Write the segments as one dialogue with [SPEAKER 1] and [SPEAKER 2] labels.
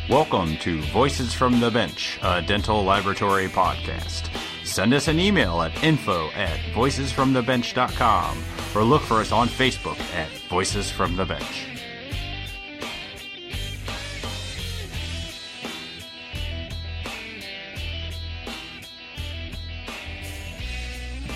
[SPEAKER 1] Welcome to Voices from the Bench, a dental laboratory podcast. Send us an email at info@voicesfromthebench.com or look for us on Facebook at Voices from the Bench.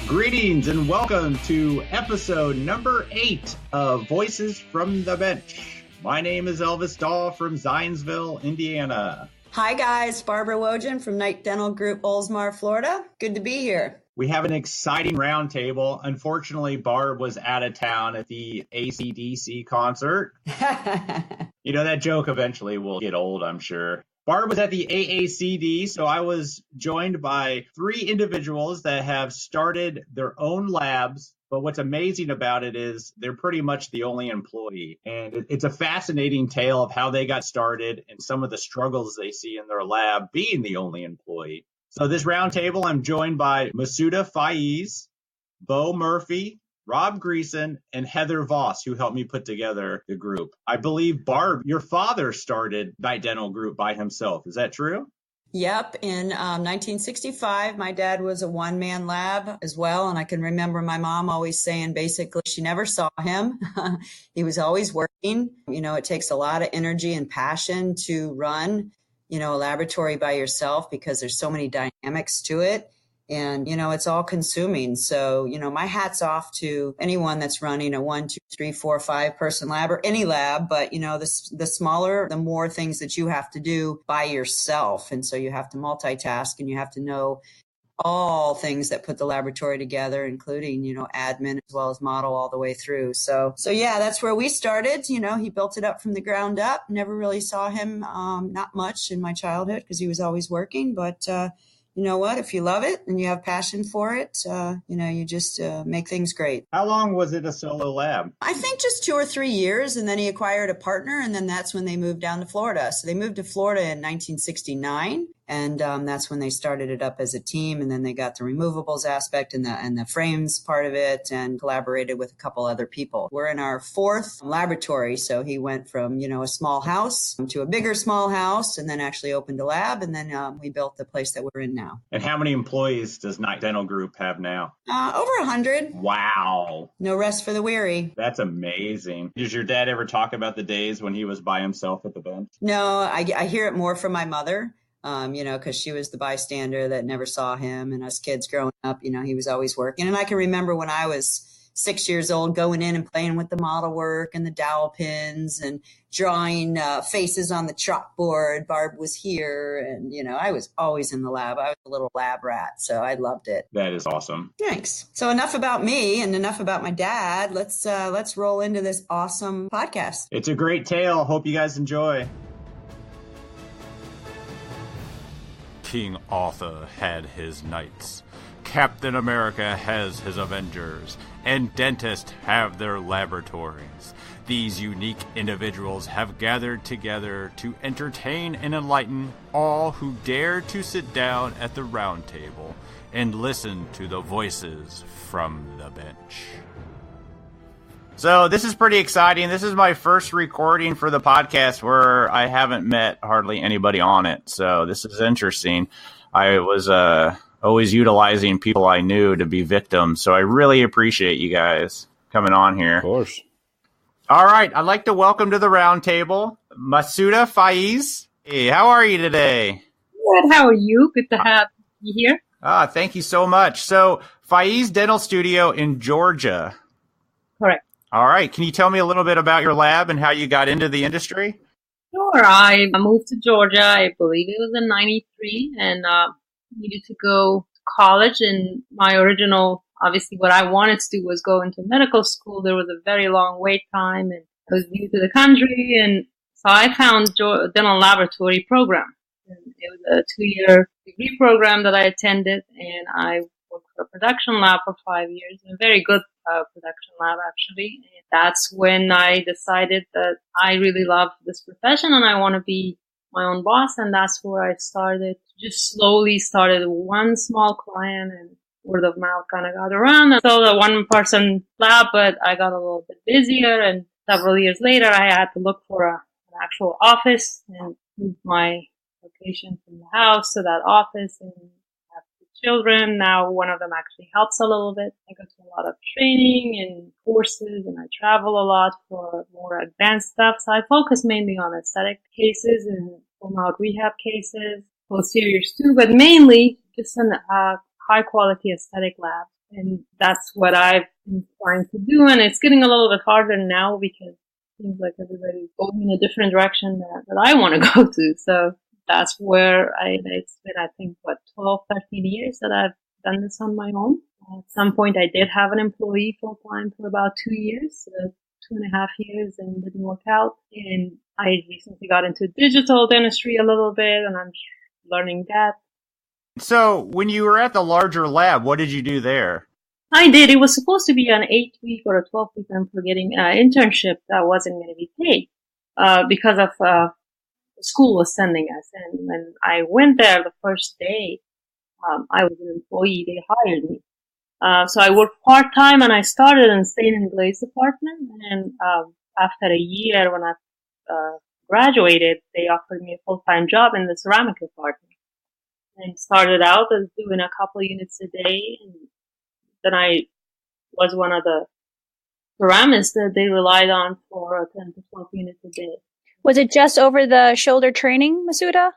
[SPEAKER 2] Greetings and welcome to episode number 8 of Voices from the Bench. My name is Elvis Dahl from Zionsville, Indiana.
[SPEAKER 3] Hi guys, Barbara Wojin from Knight Dental Group, Oldsmar, Florida. Good to be here.
[SPEAKER 2] We have an exciting roundtable. Unfortunately, Barb was out of town at the AC/DC concert. You know, that joke eventually will get old, I'm sure. Barb was at the AACD, so I was joined by 3 individuals that have started their own labs. But what's amazing about it is they're pretty much the only employee. And it's a fascinating tale of how they got started and some of the struggles they see in their lab being the only employee. So this roundtable, I'm joined by Masuda Faiz, Bo Murphy, Rob Greason, and Heather Voss, who helped me put together the group. I believe, Barb, your father started Knight Dental Group by himself. Is that true?
[SPEAKER 3] Yep. In 1965, my dad was a one-man lab as well. And I can remember my mom always saying, basically, she never saw him. He was always working. You know, it takes a lot of energy and passion to run, a laboratory by yourself because there's so many dynamics to it. And, it's all consuming. So, my hat's off to anyone that's running a 1, 2, 3, 4, 5 person lab or any lab. But, the smaller, the more things that you have to do by yourself. And so you have to multitask and you have to know all things that put the laboratory together, including, admin as well as model all the way through. So yeah, that's where we started. He built it up from the ground up. Never really saw him, not much in my childhood because he was always working. But, you know what? If you love it and you have passion for it, you just make things great.
[SPEAKER 2] How long was it a solo lab?
[SPEAKER 3] I think just 2 or 3 years. And then he acquired a partner. And then that's when they moved down to Florida. So they moved to Florida in 1969. And that's when they started it up as a team. And then they got the removables aspect and the frames part of it and collaborated with a couple other people. We're in our 4th laboratory. So he went from, a small house to a bigger small house and then actually opened a lab. And then we built the place that we're in now.
[SPEAKER 2] And how many employees does Knight Dental Group have now?
[SPEAKER 3] Over 100.
[SPEAKER 2] Wow.
[SPEAKER 3] No rest for the weary.
[SPEAKER 2] That's amazing. Does your dad ever talk about the days when he was by himself at the bench?
[SPEAKER 3] No, I hear it more from my mother. Because she was the bystander that never saw him. And us kids growing up, he was always working. And I can remember when I was 6 years old going in and playing with the model work and the dowel pins and drawing faces on the chalkboard. Barb was here. And, I was always in the lab. I was a little lab rat. So I loved it.
[SPEAKER 2] That is awesome.
[SPEAKER 3] Thanks. So enough about me and enough about my dad. Let's roll into this awesome podcast.
[SPEAKER 2] It's a great tale. Hope you guys enjoy.
[SPEAKER 1] King Arthur had his knights, Captain America has his Avengers, and dentists have their laboratories. These unique individuals have gathered together to entertain and enlighten all who dare to sit down at the round table and listen to the voices from the bench.
[SPEAKER 2] So this is pretty exciting. This is my first recording for the podcast where I haven't met hardly anybody on it. So this is interesting. I was always utilizing people I knew to be victims. So I really appreciate you guys coming on here.
[SPEAKER 4] Of course.
[SPEAKER 2] All right. I'd like to welcome to the roundtable Masuda Faiz. Hey, how are you today?
[SPEAKER 5] Good. How are you? Good to have you here.
[SPEAKER 2] Thank you so much. So Faiz Dental Studio in Georgia.
[SPEAKER 5] Correct.
[SPEAKER 2] All right. Can you tell me a little bit about your lab and how you got into the industry?
[SPEAKER 5] Sure. I moved to Georgia, I believe it was in 93, and needed to go to college. And my original, obviously, what I wanted to do was go into medical school. There was a very long wait time, and I was new to the country. And so I found a dental laboratory program. And it was a 2-year degree program that I attended, and I worked for a production lab for 5 years, a very good production lab, actually. And that's when I decided that I really love this profession and I want to be my own boss. And that's where I started, just slowly started one small client and word of mouth kind of got around. And so the 1-person lab, but I got a little bit busier. And several years later, I had to look for an actual office. And moved my location from the house to that office and have two children. Now one of them actually helps a little bit. I go to a lot of training and courses and I travel a lot for more advanced stuff. So I focus mainly on aesthetic cases and full mouth rehab cases, posteriors too, but mainly just an high quality aesthetic lab. And that's what I've been trying to do. And it's getting a little bit harder now because it seems like everybody's going in a different direction that I want to go to. So that's where it's been, I think, 12, 13 years that I've done this on my own. At some point, I did have an employee full time for about 2 years, 2.5 years, and didn't work out. And I recently got into digital dentistry a little bit, and I'm learning that.
[SPEAKER 1] So, when you were at the larger lab, what did you do there?
[SPEAKER 5] I did. It was supposed to be an 8-week or a 12-week, I'm forgetting, internship that wasn't going to be paid because of school was sending us. And when I went there the first day, I was an employee. They hired me. So I worked part-time and I started in stain and glaze department. And after a year, when I graduated, they offered me a full-time job in the ceramic department. And started out as doing a couple units a day. And then I was one of the ceramists that they relied on for 10 to 12 units a day.
[SPEAKER 4] Was it just over the shoulder training, Masuda?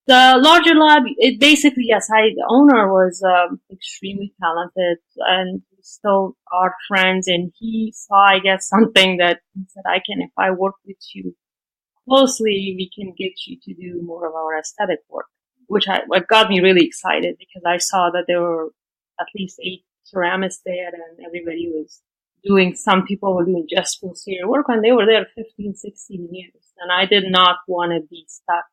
[SPEAKER 5] The larger lab, it basically, yes, the owner was extremely talented and still are friends. And he saw, I guess, something that he said, if I work with you closely, we can get you to do more of our aesthetic work, which got me really excited because I saw that there were at least 8 ceramists there and everybody was some people were doing just posterior work and they were there 15, 16 years. And I did not want to be stuck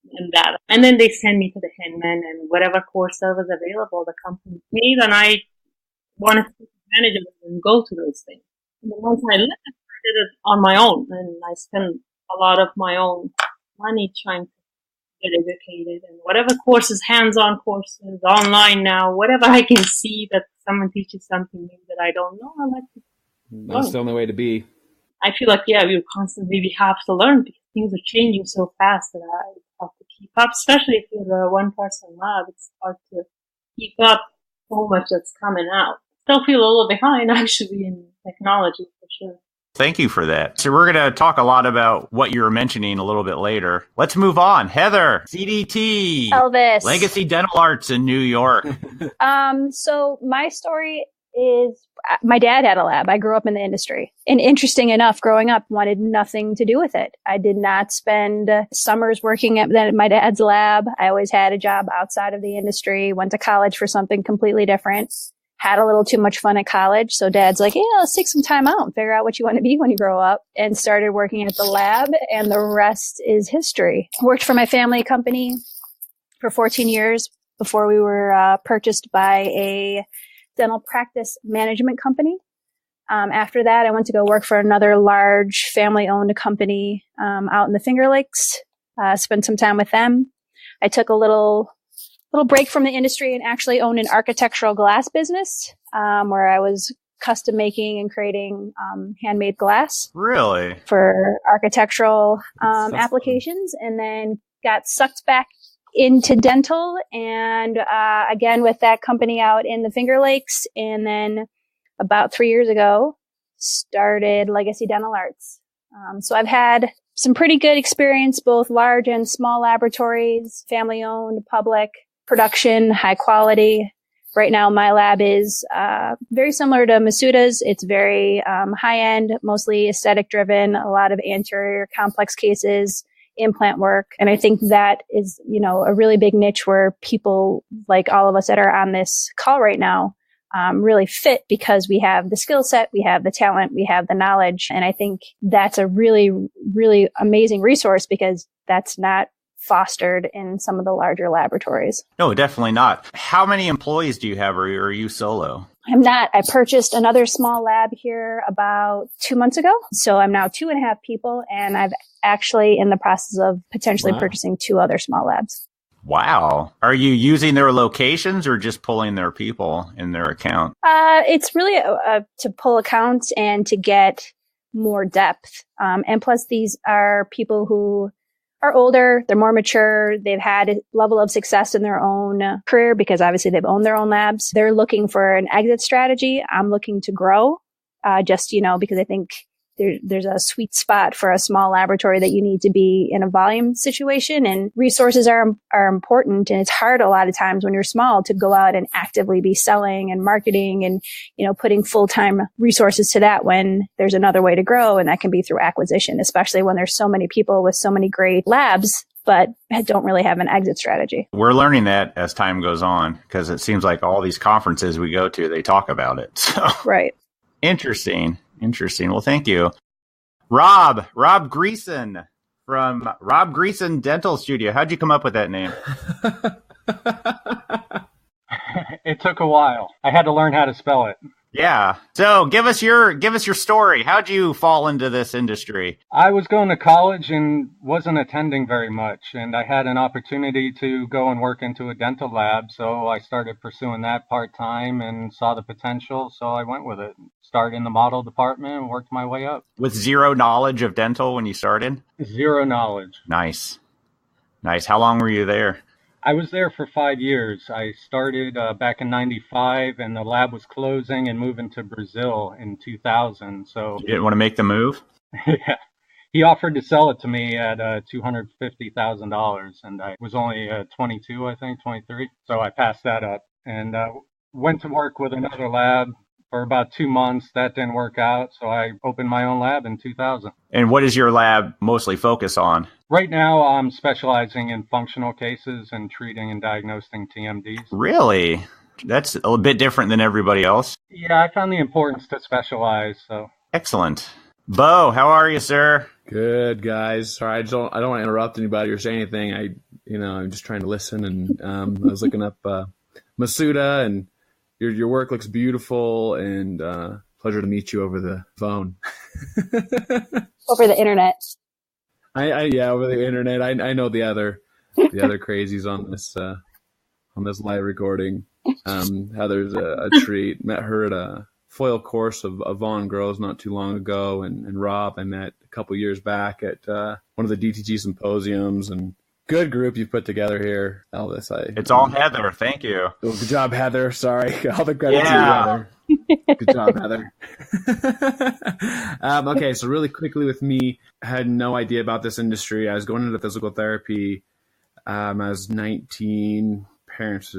[SPEAKER 5] in that. And then they sent me to the Hinman and whatever course that was available, the company made, and I wanted to take advantage of it and go to those things. And then once I left, I did it on my own and I spent a lot of my own money trying to get educated and whatever courses, hands-on courses, online now, whatever I can see that someone teaches something new that I don't know, I like to
[SPEAKER 6] That's the only way to be.
[SPEAKER 5] I feel like, we have to learn because things are changing so fast that I have to keep up, especially if you're a one-person lab. It's hard to keep up so much that's coming out. Still feel a little behind, actually, in technology, for sure.
[SPEAKER 1] Thank you for that. So we're going to talk a lot about what you were mentioning a little bit later. Let's move on. Heather, CDT.
[SPEAKER 4] Elvis.
[SPEAKER 1] Legacy Dental Arts in New York.
[SPEAKER 4] So my story is my dad had a lab. I grew up in the industry. And interesting enough, growing up, wanted nothing to do with it. I did not spend summers working at my dad's lab. I always had a job outside of the industry, went to college for something completely different, had a little too much fun at college. So dad's like, let's take some time out and figure out what you want to be when you grow up, and started working at the lab. And the rest is history. Worked for my family company for 14 years before we were purchased by a dental practice management company. After that, I went to go work for another large family-owned company out in the Finger Lakes. Spent some time with them. I took a little break from the industry and actually owned an architectural glass business where I was custom making and creating handmade glass.
[SPEAKER 1] Really?
[SPEAKER 4] For architectural applications, and then got sucked back into dental, and again with that company out in the Finger Lakes, and then about 3 years ago started Legacy Dental Arts. So I've had some pretty good experience, both large and small laboratories, family owned, public, production, high quality. Right now my lab is very similar to Masuda's. It's very high end, mostly aesthetic driven, a lot of anterior complex cases, implant work. And I think that is, a really big niche where people like all of us that are on this call right now really fit, because we have the skill set, we have the talent, we have the knowledge. And I think that's a really, really amazing resource, because that's not fostered in some of the larger laboratories.
[SPEAKER 1] No, definitely not. How many employees do you have, or are you solo?
[SPEAKER 4] I'm not. I purchased another small lab here about 2 months ago. So I'm now 2.5 people, and I've actually in the process of potentially purchasing 2 other small labs.
[SPEAKER 1] Wow. Are you using their locations or just pulling their people in their account?
[SPEAKER 4] It's really to pull accounts and to get more depth. And plus, these are people who are older, they're more mature, they've had a level of success in their own career because obviously they've owned their own labs. They're looking for an exit strategy. I'm looking to grow, because I think there's a sweet spot for a small laboratory that you need to be in a volume situation, and resources are important. And it's hard a lot of times when you're small to go out and actively be selling and marketing and, putting full-time resources to that when there's another way to grow. And that can be through acquisition, especially when there's so many people with so many great labs, but don't really have an exit strategy.
[SPEAKER 1] We're learning that as time goes on, because it seems like all these conferences we go to, they talk about it. So.
[SPEAKER 4] Right.
[SPEAKER 1] Interesting. Well, thank you. Rob Greason from Rob Greason Dental Studio. How'd you come up with that name?
[SPEAKER 7] It took a while. I had to learn how to spell it.
[SPEAKER 1] Yeah. So give us your story. How'd you fall into this industry?
[SPEAKER 7] I was going to college and wasn't attending very much, and I had an opportunity to go and work into a dental lab, so I started pursuing that part-time and saw the potential, so I went with it. Started in the model department and worked my way up.
[SPEAKER 1] With zero knowledge of dental when you started?
[SPEAKER 7] Zero knowledge.
[SPEAKER 1] Nice. How long were you there?
[SPEAKER 7] I was there for 5 years. I started back in 95, and the lab was closing and moving to Brazil in 2000. So
[SPEAKER 1] you didn't want to make the move?
[SPEAKER 7] Yeah. He offered to sell it to me at $250,000, and I was only 22, I think, 23. So I passed that up and went to work with another lab for about 2 months. That didn't work out, so I opened my own lab in 2000.
[SPEAKER 1] And what does your lab mostly focus on?
[SPEAKER 7] Right now, I'm specializing in functional cases and treating and diagnosing TMDs.
[SPEAKER 1] Really? That's a bit different than everybody else.
[SPEAKER 7] Yeah, I found the importance to specialize. So
[SPEAKER 1] excellent. Bo, how are you, sir?
[SPEAKER 6] Good, guys. Sorry, I don't want to interrupt anybody or say anything. I'm just trying to listen, and I was looking up Masuda, and your work looks beautiful, and pleasure to meet you over the phone.
[SPEAKER 4] Over the internet.
[SPEAKER 6] Over the internet. I know the other crazies on this live recording. Heather's a treat. Met her at a foil course of Vaughn Grows not too long ago, and Rob I met a couple years back at one of the DTG symposiums, and good group you've put together here, Elvis.
[SPEAKER 1] It's all Heather. Thank you.
[SPEAKER 6] Oh, good job, Heather. Sorry, all the credit to you, Heather. Good job, Heather. Okay, so really quickly with me, I had no idea about this industry. I was going into physical therapy. I was 19. Parents,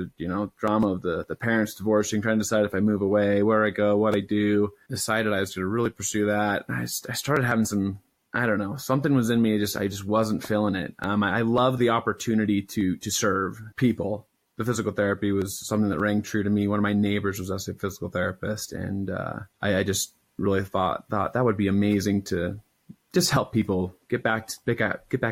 [SPEAKER 6] drama of the parents divorcing, trying to decide if I move away, where I go, what I do. Decided I was going to really pursue that. I started having some, I don't know, something was in me. I just wasn't feeling it. I love the opportunity to serve people. The physical therapy was something that rang true to me. One of my neighbors was also a physical therapist, and I just really thought that would be amazing to just help people get back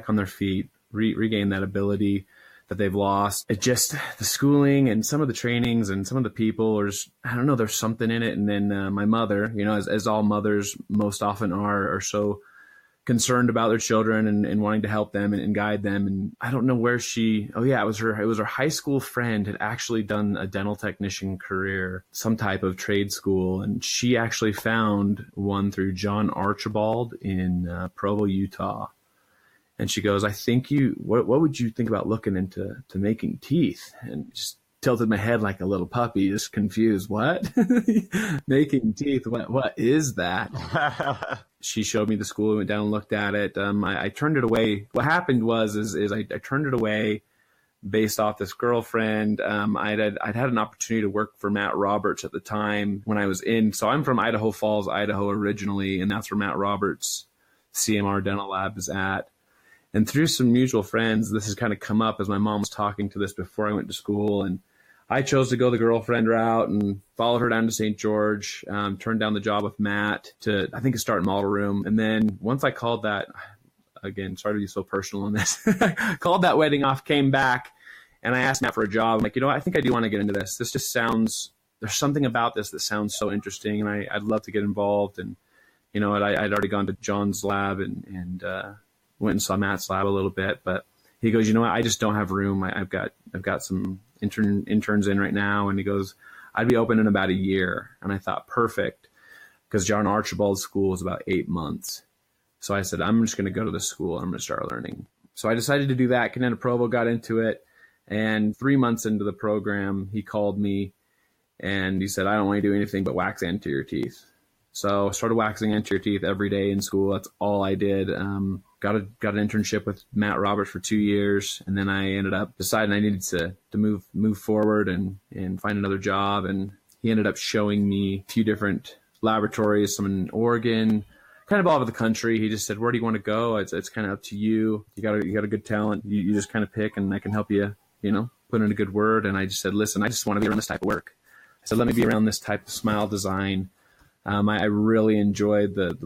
[SPEAKER 6] on their feet, regain that ability that they've lost. It just, the schooling and some of the trainings and some of the people are just, I don't know, there's something in it. And then my mother, as all mothers most often are so concerned about their children and wanting to help them and guide them. And I don't know where it was her high school friend had actually done a dental technician career, some type of trade school. And she actually found one through John Archibald in Provo, Utah. And she goes, I think what would you think about looking into making teeth? And just tilted my head like a little puppy, just confused. What? Making teeth? What is that? She showed me the school, went down and looked at it. I turned it away. What happened was I turned it away based off this girlfriend. I'd had an opportunity to work for Matt Roberts at the time when I was in. So I'm from Idaho Falls, Idaho originally, and that's where Matt Roberts' CMR Dental Lab is at. And through some mutual friends, this has kind of come up as my mom was talking to this before I went to school. And I chose to go the girlfriend route and followed her down to St. George, turned down the job with Matt to, I think, start model room. And then once I called that, again, sorry to be so personal on this, called that wedding off, came back, and I asked Matt for a job. I'm like, I think I do want to get into this. This just there's something about this that sounds so interesting, and I'd love to get involved. And, I'd already gone to John's lab and went and saw Matt's lab a little bit, but he goes, I just don't have room. I've got some interns in right now. And he goes, I'd be open in about a year. And I thought, perfect. Because John Archibald's school was about 8 months. So I said, I'm just going to go to the school and I'm going to start learning. So I decided to do that. Canada Provo, got into it. And 3 months into the program, he called me and he said, I don't want to do anything but wax anterior teeth. So I started waxing anterior teeth every day in school. That's all I did. Got an internship with Matt Roberts for 2 years. And then I ended up deciding I needed to move forward and find another job. And he ended up showing me a few different laboratories, some in Oregon, kind of all over the country. He just said, where do you want to go? It's kind of up to you. You got a good talent. You just kind of pick, and I can help you, put in a good word. And I just said, listen, I just want to be around this type of work. I said, let me be around this type of smile design. I really enjoyed the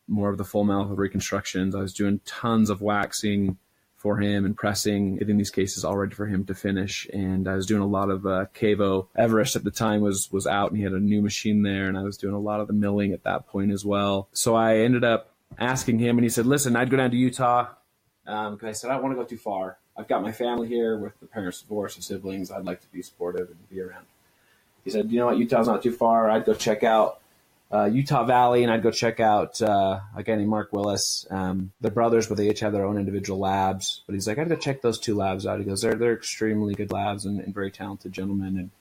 [SPEAKER 6] more of the full mouth reconstructions. I was doing tons of waxing for him and pressing, getting these cases all ready for him to finish. And I was doing a lot of Cavo. Everest at the time was out, and he had a new machine there, and I was doing a lot of the milling at that point as well. So I ended up asking him, and he said, listen, I'd go down to Utah. Because I said, I don't want to go too far. I've got my family here with the parents divorced and siblings. I'd like to be supportive and be around. He said, you know what, Utah's not too far. I'd go check out Utah Valley, and I'd go check out a guy named Mark Willis. They're brothers, but they each have their own individual labs. But he's like, I'd go check those 2 labs out. He goes, they're extremely good labs and very talented gentlemen. And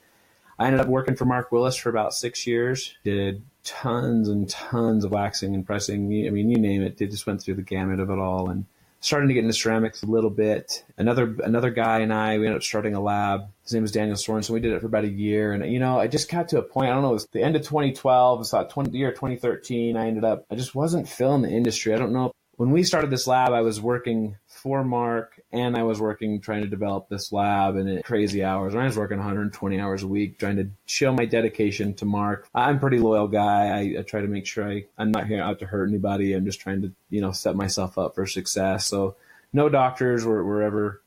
[SPEAKER 6] I ended up working for Mark Willis for about 6 years. Did tons and tons of waxing and pressing. I mean, you name it. They just went through the gamut of it all. And starting to get into ceramics a little bit. Another guy and we ended up starting a lab. His name was Daniel Sorensen. We did it for about a year. And, I just got to a point, I don't know, it was the end of 2012, it's about the year 2013, I just wasn't feeling the industry. I don't know. When we started this lab, I was working for Mark, and I was working trying to develop this lab, and at crazy hours. And I was working 120 hours a week trying to show my dedication to Mark. I'm a pretty loyal guy. I try to make sure I'm not here out to hurt anybody. I'm just trying to, set myself up for success. So no doctors were ever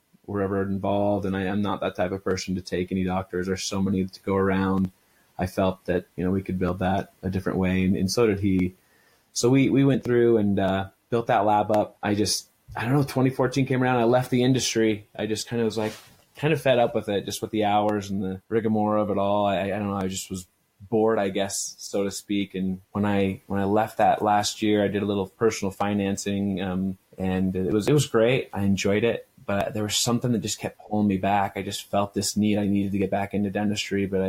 [SPEAKER 6] involved, and I'm not that type of person to take any doctors. There's so many to go around. I felt that, we could build that a different way, and so did he. So we went through and built that lab up. I don't know, 2014 came around. I left the industry. I just kind of was kind of fed up with it, just with the hours and the rigmarole of it all. I don't know. I just was bored, I guess, so to speak. And when I left that last year, I did a little personal financing, and it was great. I enjoyed it, but there was something that just kept pulling me back. I just felt this need. I needed to get back into dentistry, but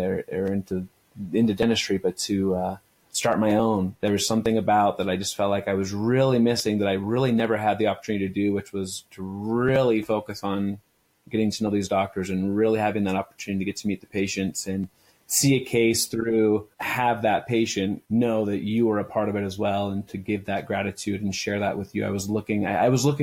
[SPEAKER 6] to start my own. There was something about that I just felt like I was really missing, that I really never had the opportunity to do, which was to really focus on getting to know these doctors and really having that opportunity to get to meet the patients and see a case through, have that patient know that you were a part of it as well, and to give that gratitude and share that with you. I was looking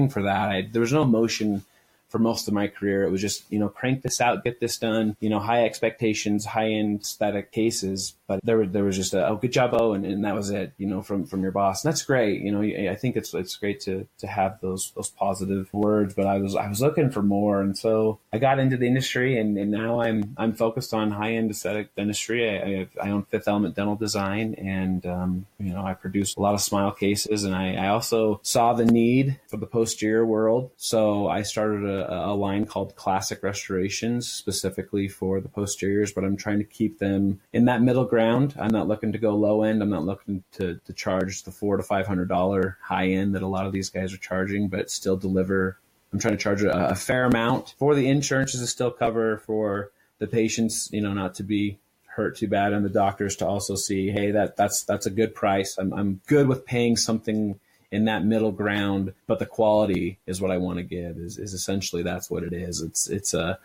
[SPEAKER 6] for that. There was no emotion for most of my career. It was just, crank this out, get this done, high expectations, high end aesthetic cases. But there was just good job, and that was it, from your boss. And that's great. I think it's great to have those positive words, but I was looking for more. And so I got into the industry, and now I'm focused on high end aesthetic dentistry. I own Fifth Element Dental Design, and, I produce a lot of smile cases, and I also saw the need for the posterior world. So I started a line called Classic Restorations, specifically for the posteriors, but I'm trying to keep them in that middle ground. I'm not looking to go low end. I'm not looking to charge the $400 to $500 high end that a lot of these guys are charging, but still deliver. I'm trying to charge a fair amount for the insurances to still cover, for the patients, not to be hurt too bad, and the doctors to also see, hey, that's a good price. I'm good with paying something in that middle ground, but the quality is what I want to give. Is essentially that's what it is. It's a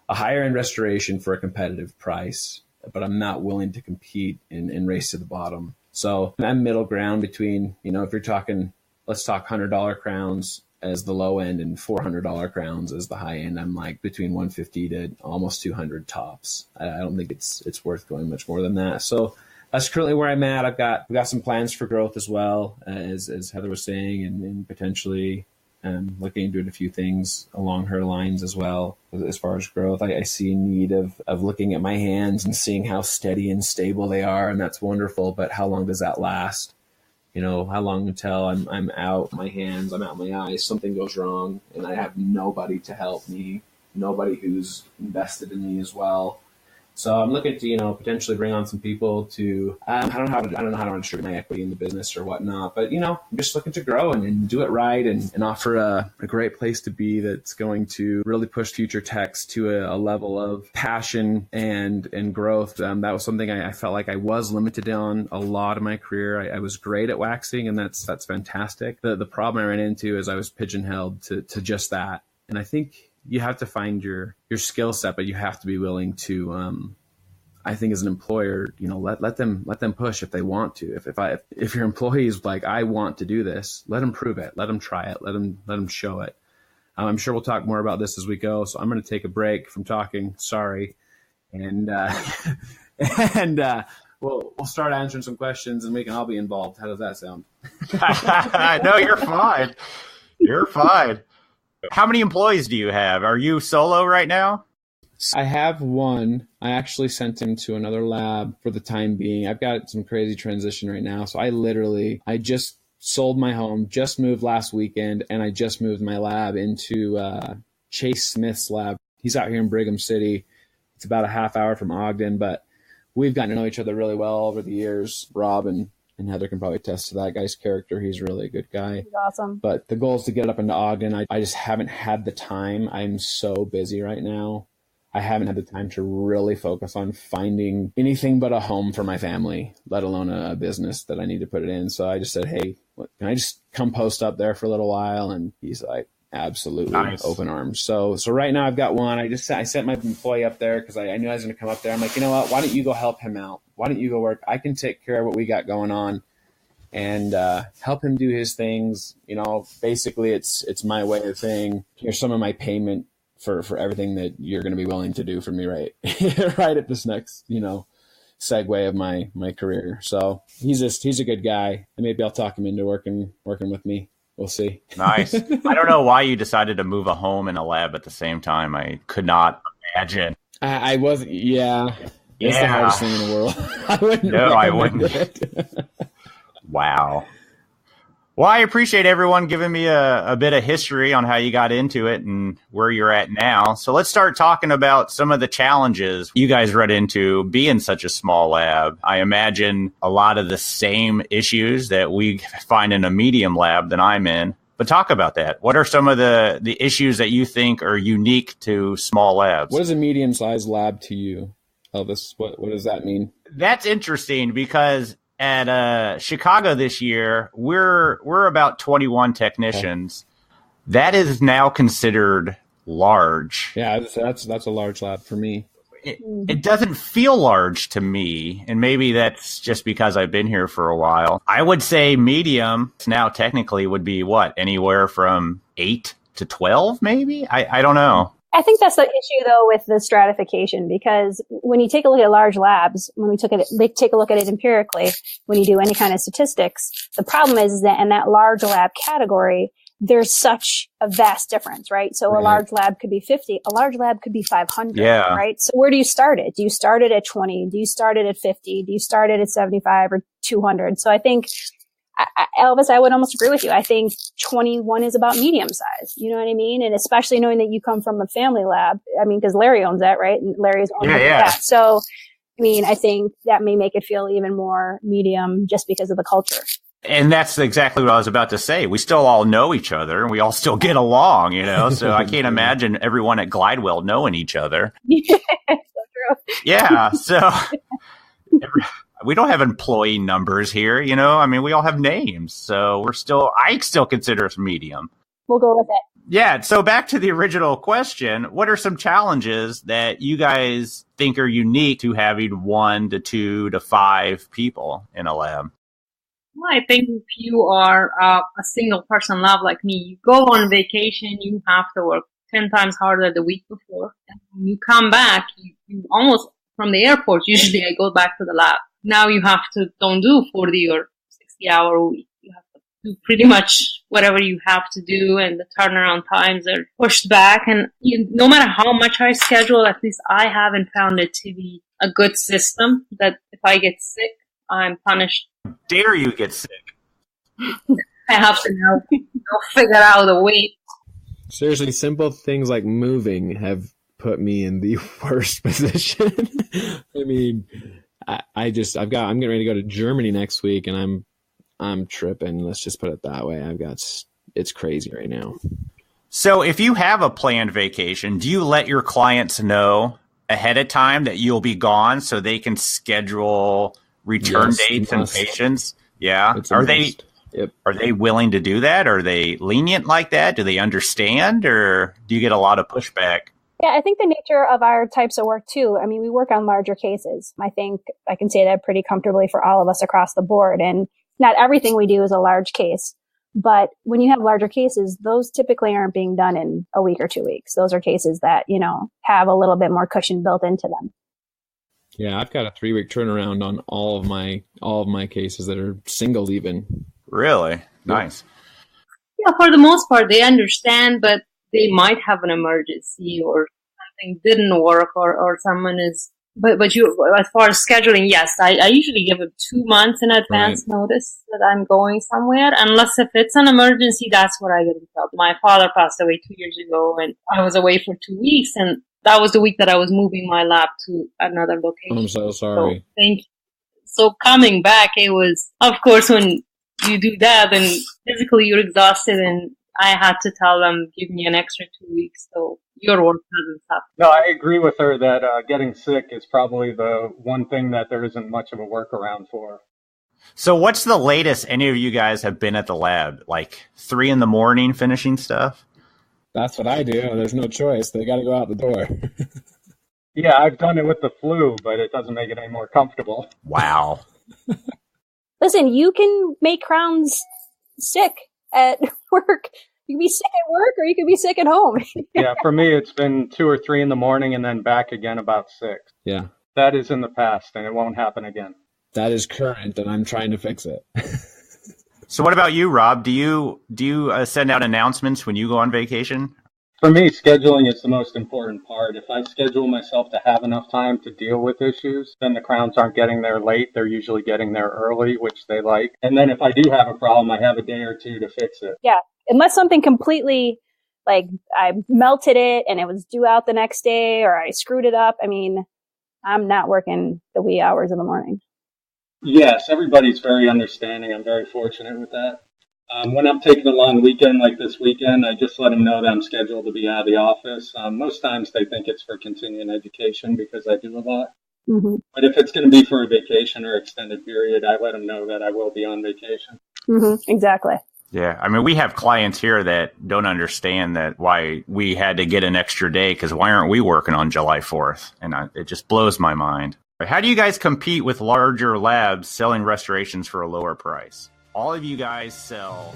[SPEAKER 6] higher end restoration for a competitive price, but I'm not willing to compete and race to the bottom. So I'm middle ground between, if you're talking, let's talk $100 crowns as the low end and $400 crowns as the high end. I'm like between 150 to almost 200 tops. I don't think it's worth going much more than that. So that's currently where I'm at. We've got some plans for growth as well, as Heather was saying, and potentially looking into a few things along her lines as well. As far as growth, I see a need of looking at my hands and seeing how steady and stable they are, and that's wonderful. But how long does that last? How long until I'm out my hands, I'm out my eyes, something goes wrong, and I have nobody to help me, nobody who's invested in me as well. So I'm looking to, potentially bring on some people to, I don't know how to distribute my equity in the business or whatnot, but, I'm just looking to grow and do it right and offer a great place to be that's going to really push future techs to a level of passion and growth. That was something I felt like I was limited on a lot of my career. I was great at waxing, and that's fantastic. The problem I ran into is I was pigeonholed to just that. And I think you have to find your skill set, but you have to be willing to, I think as an employer, let them push if they want to. If your employee is like, I want to do this, let them prove it, let them try it, let them show it. I'm sure we'll talk more about this as we go. So I'm going to take a break from talking. Sorry. And, we'll start answering some questions and we can all be involved. How does that sound?
[SPEAKER 1] No, you're fine. You're fine. How many employees do you have? Are you solo right now?
[SPEAKER 6] I have one. I actually sent him to another lab for the time being. I've got some crazy transition right now. So I just sold my home, just moved last weekend, and I just moved my lab into Chase Smith's lab. He's out here in Brigham City. It's about a half hour from Ogden, but we've gotten to know each other really well over the years. Rob and Heather can probably attest to that guy's character. He's really a good guy.
[SPEAKER 4] He's awesome. But
[SPEAKER 6] the goal is to get up into Ogden. I just haven't had the time. I'm so busy right now. I haven't had the time to really focus on finding anything but a home for my family, let alone a business that I need to put it in. So I just said, hey, can I just come post up there for a little while? And he's like, absolutely, nice. Open arms. So right now I've got one. I sent my employee up there because I knew I was going to come up there. I'm like, you know what? Why don't you go help him out? Why don't you go work? I can take care of what we got going on and help him do his things. Basically it's my way of saying, here's some of my payment for everything that you're going to be willing to do for me right at this next, segue of my career. So he's a good guy, and maybe I'll talk him into working with me. We'll see.
[SPEAKER 1] Nice. I don't know why you decided to move a home and a lab at the same time. I could not imagine.
[SPEAKER 6] I wasn't. Yeah. It's the hardest thing in the world.
[SPEAKER 1] I wouldn't. Wow. Well, I appreciate everyone giving me a bit of history on how you got into it and where you're at now. So let's start talking about some of the challenges you guys run into being such a small lab. I imagine a lot of the same issues that we find in a medium lab that I'm in. But talk about that. What are some of the issues that you think are unique to small labs?
[SPEAKER 6] What is a medium-sized lab to you, Elvis? What does that mean?
[SPEAKER 1] That's interesting because at Chicago this year, we're about 21 technicians. Okay. That is now considered large.
[SPEAKER 6] Yeah, that's a large lab for me.
[SPEAKER 1] It doesn't feel large to me, and maybe that's just because I've been here for a while. I would say medium now technically would be anywhere from 8 to 12, maybe? I don't know.
[SPEAKER 4] I think that's the issue, though, with the stratification, because when you take a look at large labs, they take a look at it empirically, when you do any kind of statistics, the problem is that in that large lab category, there's such a vast difference, right? So a large lab could be 50, a large lab could be 500, right? So where do you start it? Do you start it at 20? Do you start it at 50? Do you start it at 75 or 200? So I think Elvis, I would almost agree with you. I think 21 is about medium size. You know what I mean? And especially knowing that you come from a family lab. I mean, because Larry owns that, right? And Larry's owning that. So, I think that may make it feel even more medium just because of the culture.
[SPEAKER 1] And that's exactly what I was about to say. We still all know each other and we all still get along, So I can't imagine everyone at Glidewell knowing each other.
[SPEAKER 4] Yeah, so true.
[SPEAKER 1] Yeah. So we don't have employee numbers here, we all have names. So I still consider us medium.
[SPEAKER 4] We'll go with it.
[SPEAKER 1] Yeah. So back to the original question, what are some challenges that you guys think are unique to having 1 to 2 to 5 people in a lab?
[SPEAKER 5] Well, I think if you are a single person lab like me, you go on vacation, you have to work 10 times harder the week before. And when you come back, you almost from the airport, usually I go back to the lab. Now you have to don't do 40 or 60 hour a week. You have to do pretty much whatever you have to do, and the turnaround times are pushed back. And no matter how much I schedule, at least I haven't found it to be a good system that if I get sick, I'm punished.
[SPEAKER 1] Dare you get sick?
[SPEAKER 5] I have to now figure out a way.
[SPEAKER 6] Seriously, simple things like moving have put me in the worst position. I mean, I'm getting ready to go to Germany next week, and I'm tripping. Let's just put it that way. It's crazy right now.
[SPEAKER 1] So if you have a planned vacation, do you let your clients know ahead of time that you'll be gone so they can schedule return dates and patients? Yeah. Are they willing to do that? Are they lenient like that? Do they understand, or do you get a lot of pushback?
[SPEAKER 4] Yeah, I think the nature of our types of work too. I mean, we work on larger cases. I think I can say that pretty comfortably for all of us across the board. And not everything we do is a large case. But when you have larger cases, those typically aren't being done in a week or 2 weeks. Those are cases that, have a little bit more cushion built into them.
[SPEAKER 6] Yeah, I've got a 3-week turnaround on all of my cases that are single even. Really? Nice.
[SPEAKER 5] Yeah, for the most part, they understand, but they might have an emergency or something didn't work or someone is. But you, as far as scheduling, yes, I usually give them 2 months in advance notice that I'm going somewhere. Unless if it's an emergency, that's where I get in trouble. My father passed away 2 years ago, and I was away for 2 weeks, and that was the week that I was moving my lab to another location.
[SPEAKER 6] I'm so sorry.
[SPEAKER 5] So, thank you. So coming back, it was, of course, when you do that, and physically you're exhausted, and I had to tell them, give me an extra 2 weeks, so your work doesn't stop.
[SPEAKER 7] No, I agree with her that getting sick is probably the one thing that there isn't much of a workaround for.
[SPEAKER 1] So what's the latest any of you guys have been at the lab? Like 3 a.m. finishing stuff?
[SPEAKER 6] That's what I do. There's no choice. They got to go out the door.
[SPEAKER 7] Yeah, I've done it with the flu, but it doesn't make it any more comfortable.
[SPEAKER 1] Wow.
[SPEAKER 4] Listen, you can make crowns sick at work. You can be sick at work or you can be sick at home.
[SPEAKER 7] Yeah, for me, it's been 2 or 3 in the morning and then back again about 6.
[SPEAKER 6] Yeah.
[SPEAKER 7] That is in the past and it won't happen again.
[SPEAKER 6] That is current and I'm trying to fix it.
[SPEAKER 1] So what about you, Rob? Do you send out announcements when you go on vacation?
[SPEAKER 7] For me, scheduling is the most important part. If I schedule myself to have enough time to deal with issues, then the crowns aren't getting there late. They're usually getting there early, which they like. And then if I do have a problem, I have a day or 2 to fix it.
[SPEAKER 4] Yeah. Unless something completely, like I melted it and it was due out the next day or I screwed it up. I mean, I'm not working the wee hours of the morning.
[SPEAKER 7] Yes, everybody's very understanding. I'm very fortunate with that. When I'm taking a long weekend like this weekend, I just let them know that I'm scheduled to be out of the office. Most times they think it's for continuing education because I do a lot. Mm-hmm. But if it's going to be for a vacation or extended period, I let them know that I will be on vacation.
[SPEAKER 4] Mm-hmm. Exactly.
[SPEAKER 1] Yeah. I mean, we have clients here that don't understand that why we had to get an extra day because why aren't we working on July 4th? And it just blows my mind. How do you guys compete with larger labs selling restorations for a lower price? All of you guys sell.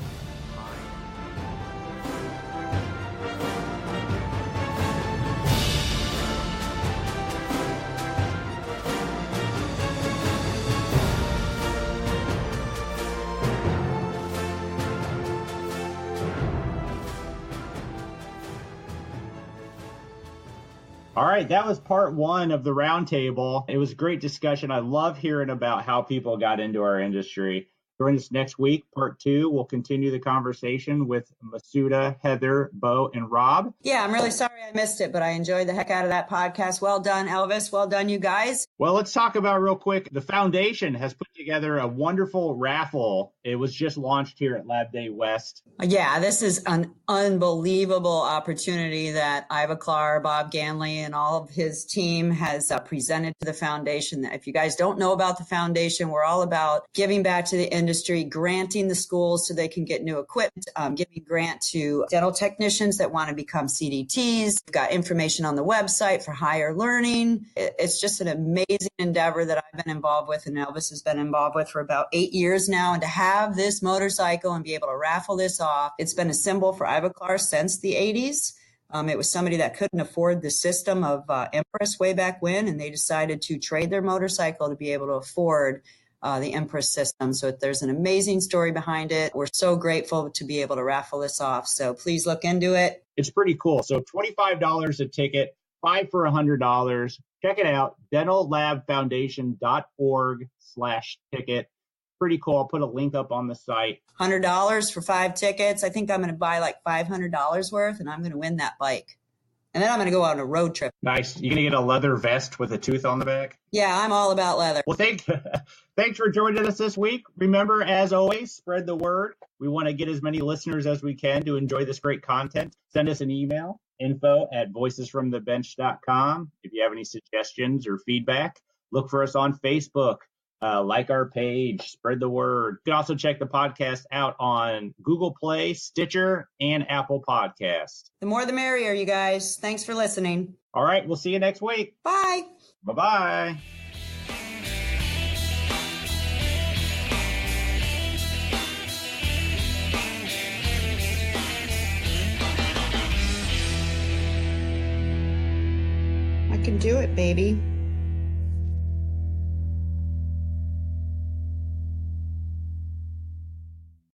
[SPEAKER 2] All right, that was part 1 of the roundtable. It was a great discussion. I love hearing about how people got into our industry. Join us next week, part 2. We'll continue the conversation with Masuda, Heather, Bo, and Rob.
[SPEAKER 3] Yeah, I'm really sorry I missed it, but I enjoyed the heck out of that podcast. Well done, Elvis. Well done, you guys.
[SPEAKER 2] Well, let's talk about real quick. The foundation has put together a wonderful raffle. It was just launched here at Lab Day West.
[SPEAKER 3] Yeah, this is an unbelievable opportunity that Iva Clar, Bob Ganley, and all of his team has presented to the foundation. If you guys don't know about the foundation, we're all about giving back to the industry, granting the schools so they can get new equipment, giving grant to dental technicians that want to become CDTs. We've got information on the website for higher learning. It's just an amazing endeavor that I've been involved with and Elvis has been involved with for about 8 years now. And to have this motorcycle and be able to raffle this off, it's been a symbol for Iva Clar since the 80s. It was somebody that couldn't afford the system of Empress way back when, and they decided to trade their motorcycle to be able to afford the Empress system. So there's an amazing story behind it. We're so grateful to be able to raffle this off. So please look into it.
[SPEAKER 2] It's pretty cool. So $25 a ticket, 5 for $100. Check it out, dentallabfoundation.org/ticket. Pretty cool. I'll put a link up on the site.
[SPEAKER 3] $100 for 5 tickets. I think I'm going to buy like $500 worth and I'm going to win that bike. And then I'm going to go on a road trip.
[SPEAKER 2] Nice. You going to get a leather vest with a tooth on the back?
[SPEAKER 3] Yeah, I'm all about leather.
[SPEAKER 2] Well, thanks for joining us this week. Remember, as always, spread the word. We want to get as many listeners as we can to enjoy this great content. Send us an email, info@voicesfromthebench.com. If you have any suggestions or feedback, look for us on Facebook. Like our page, spread the word. You can also check the podcast out on Google Play, Stitcher, and Apple Podcasts.
[SPEAKER 3] The more the merrier, you guys. Thanks for listening.
[SPEAKER 2] All right, we'll see you next week.
[SPEAKER 3] Bye.
[SPEAKER 2] Bye-bye.
[SPEAKER 3] I can do it, baby.